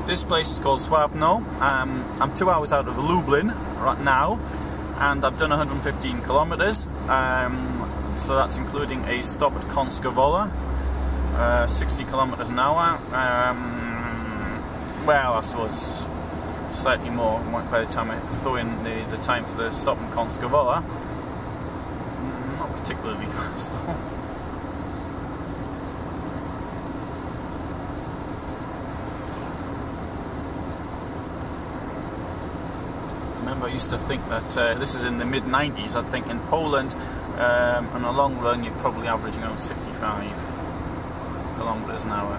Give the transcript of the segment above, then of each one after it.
This place is called Slawno. I'm 2 hours out of Lublin right now, and I've done 115 kilometers. So that's including a stop at Konska 60 kilometers an hour. Well, I suppose slightly more by the time I throw in the time for the stop in Konska. Not particularly fast though. I used to think that this is in the mid-90s. I think in Poland, on a long run, you're probably averaging around 65 kilometers an hour.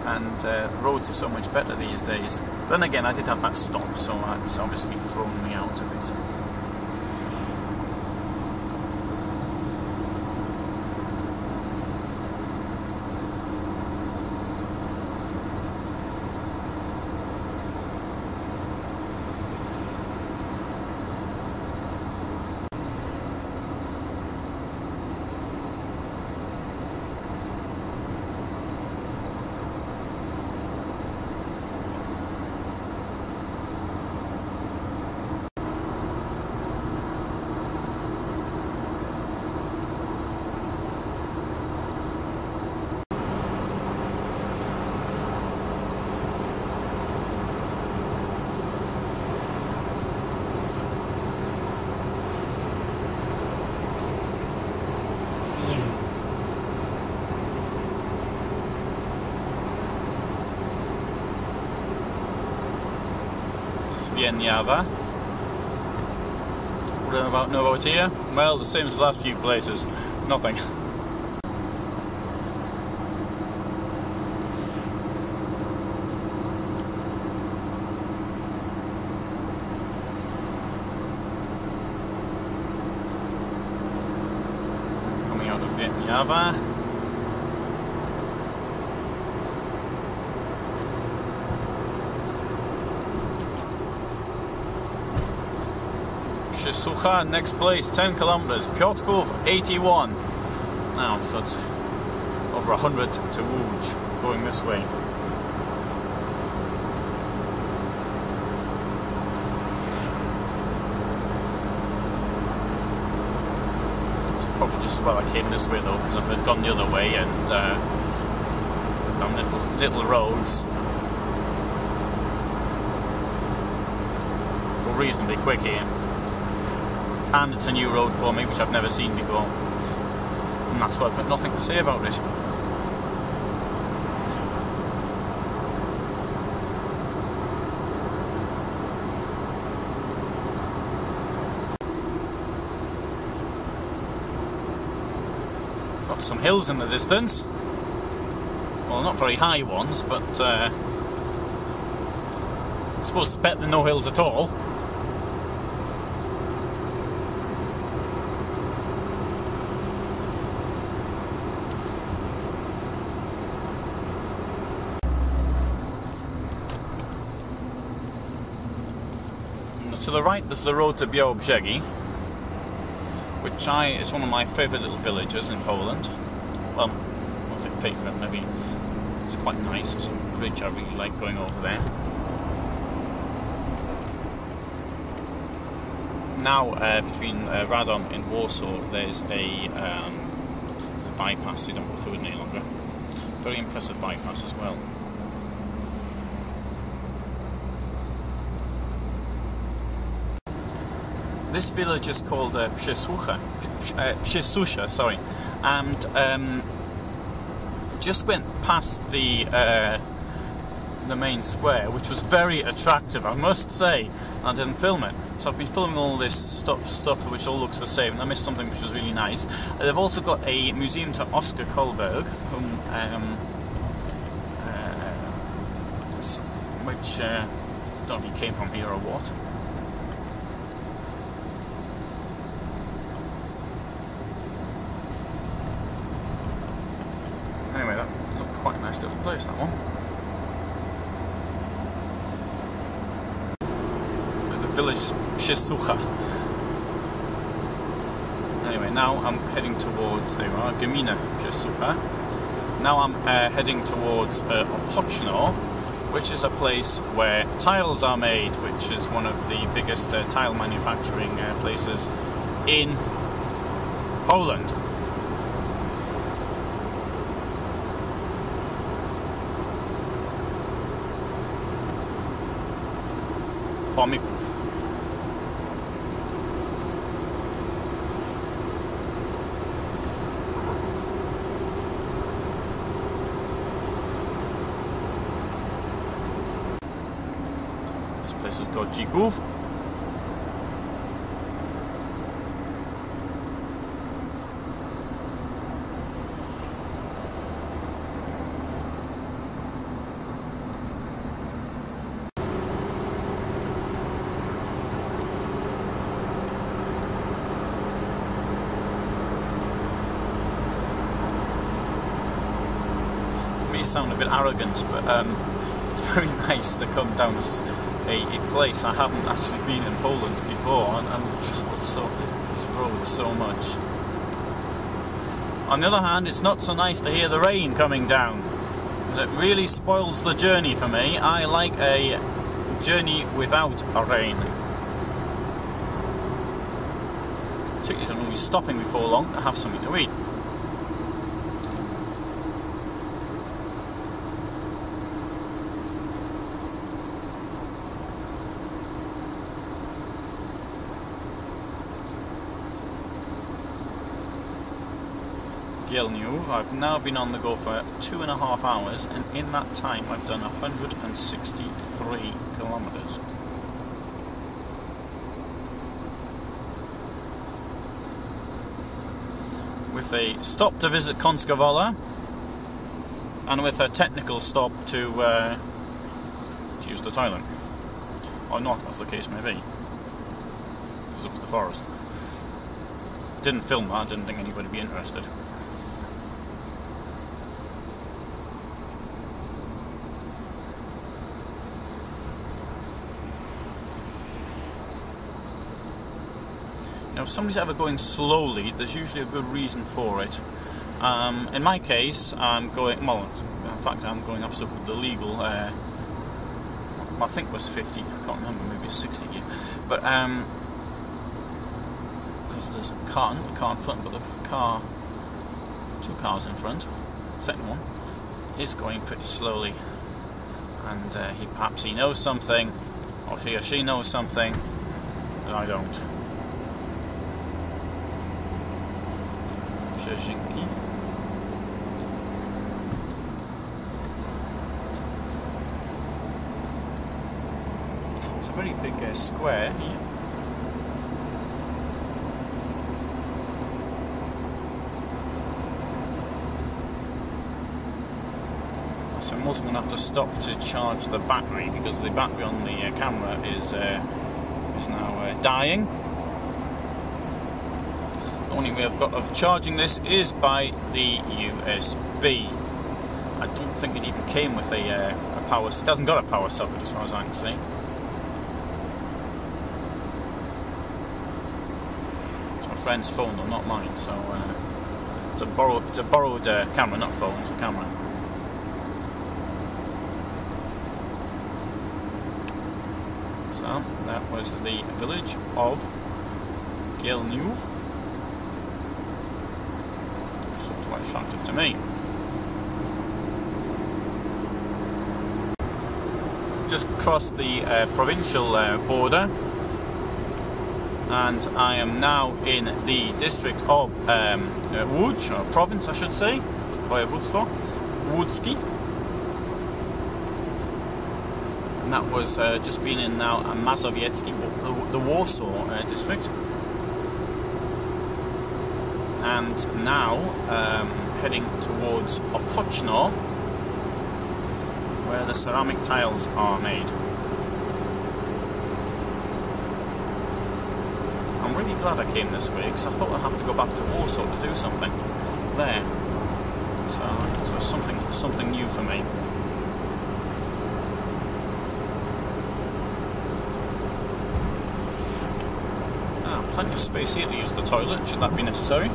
And roads are so much better these days. Then again, I did have that stop, so that's obviously thrown me out of it. Vienna. What do I know about here? Well, the same as the last few places. Nothing. Coming out of Vienna. Sucha, next place, 10 kilometers. Piotrków, 81. Now, so it's over 100 to Łódź, going this way. It's probably just well I came this way though, because I've gone the other way and down little roads. Go reasonably quick here. And it's a new road for me, which I've never seen before. And that's why I've got nothing to say about it. Got some hills in the distance. Well, not very high ones, but I suppose it's better than no hills at all. To the right, there's the road to Białobrzegi, which is one of my favourite little villages in Poland. Well, I won't say favourite, maybe it's quite nice. There's a bridge I really like going over there. Now, between Radom and Warsaw, there's a bypass, so you don't go through it any longer. Very impressive bypass as well. This village is called Przysłucha, sorry, and just went past the main square, which was very attractive, I must say. I didn't film it, so I've been filming all this stuff which all looks the same, and I missed something which was really nice. They've also got a museum to Oscar Kohlberg, whom, which I don't know if he came from here or what. Anyway, that looked quite a nice little place, that one. The village is Przysłucha. Anyway, now I'm heading towards, there you are, Gmina Przysłucha. now I'm heading towards Opoczno, which is a place where tiles are made, which is one of the biggest tile manufacturing places in Poland. Pomników. This place is called Dzików. Sound a bit arrogant, but it's very nice to come down a place I haven't actually been in Poland before, and travelled these roads so much. On the other hand, it's not so nice to hear the rain coming down, because it really spoils the journey for me. I like a journey without a rain. Particularly, I'm going to be stopping before long to have something to eat. I've now been on the go for 2.5 hours, and in that time I've done 163 kilometres. With a stop to visit Kąskowola, and with a technical stop to use the toilet. Or not, as the case may be. Because it was the forest. Didn't film that, I didn't think anybody would be interested. Now, if somebody's ever going slowly, there's usually a good reason for it. In my case, I'm going, well, in fact, I'm going up to the legal, I think it was 50, I can't remember, maybe it's 60 here. But, because there's a car, not a car in front, but the car, 2 cars in front, the second one, is going pretty slowly. And perhaps he knows something, or he or she knows something, that I don't. It's a very big square here. So I'm also going to have to stop to charge the battery, because the battery on the camera is now dying. The only way I've got of charging this is by the USB. I don't think it even came with a power. It hasn't got a power socket as far as I can see. It's my friend's phone, though, not mine. So it's a borrowed camera, not phone. It's a camera. So that was the village of Gielniów. Quite attractive to me. Just crossed the provincial border, and I am now in the district of Łódź, or province I should say, województwo łódzkie. And that was just been in now Mazowiecki, the Warsaw district. And now heading towards Opoczno, where the ceramic tiles are made. I'm really glad I came this way, because I thought I'd have to go back to Warsaw to do something there. So something new for me. Plenty of space here to use the toilet, should that be necessary.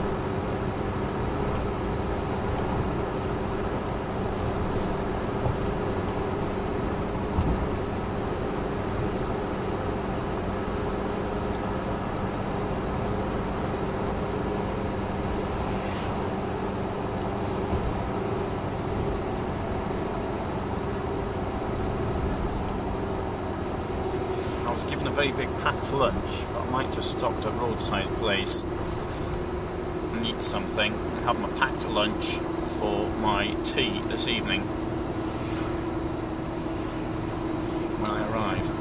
was given a very big packed lunch, but I might just stop at a roadside place and eat something and have my packed lunch for my tea this evening when I arrive.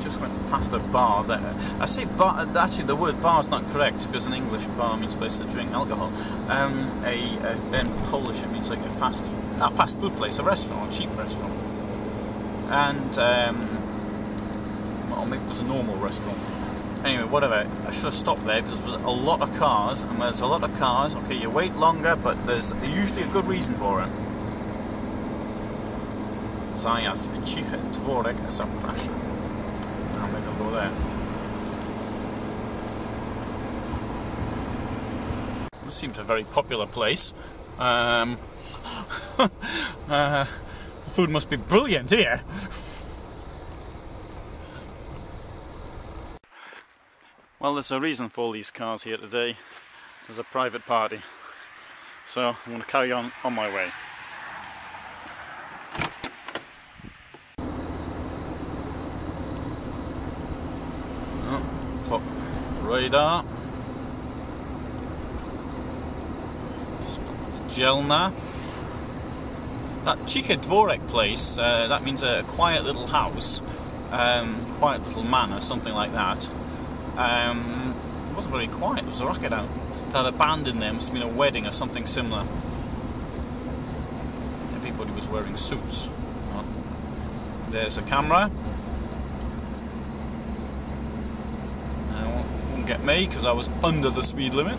Just went past a bar there. I say bar, actually the word bar is not correct because in English bar means place to drink alcohol. In Polish it means like a fast food place, a restaurant, a cheap restaurant. And, or maybe it was a normal restaurant. Anyway, whatever, I should have stopped there because there was a lot of cars, and when there's a lot of cars, okay, you wait longer, but there's usually a good reason for it. Zajazd, Cichy Dworek, zapraszam. Maybe I'll go there. This seems a very popular place. The food must be brilliant here. Well, there's a reason for all these cars here today. There's a private party. So I'm going to carry on my way. Radar. Jelna. That Cichy Dworek place, that means a quiet little house, quiet little manor, something like that. It wasn't very quiet, there was a racket out. It had a band in there, must have been a wedding or something similar. Everybody was wearing suits. Oh. There's a camera. Won't get me because I was under the speed limit.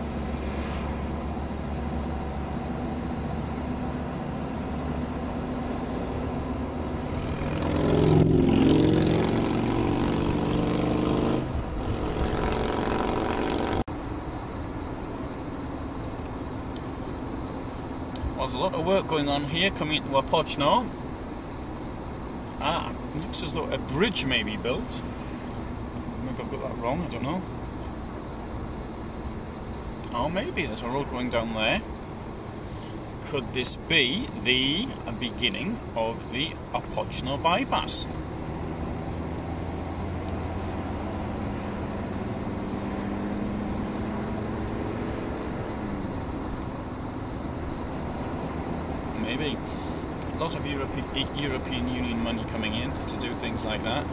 There's a lot of work going on here coming into Poznań. Looks as though a bridge may be built. Maybe I've got that wrong, I don't know. Oh, maybe there's a road going down there. Could this be the beginning of the Poznań bypass? Maybe. A lot of European Union money coming in to do things like that.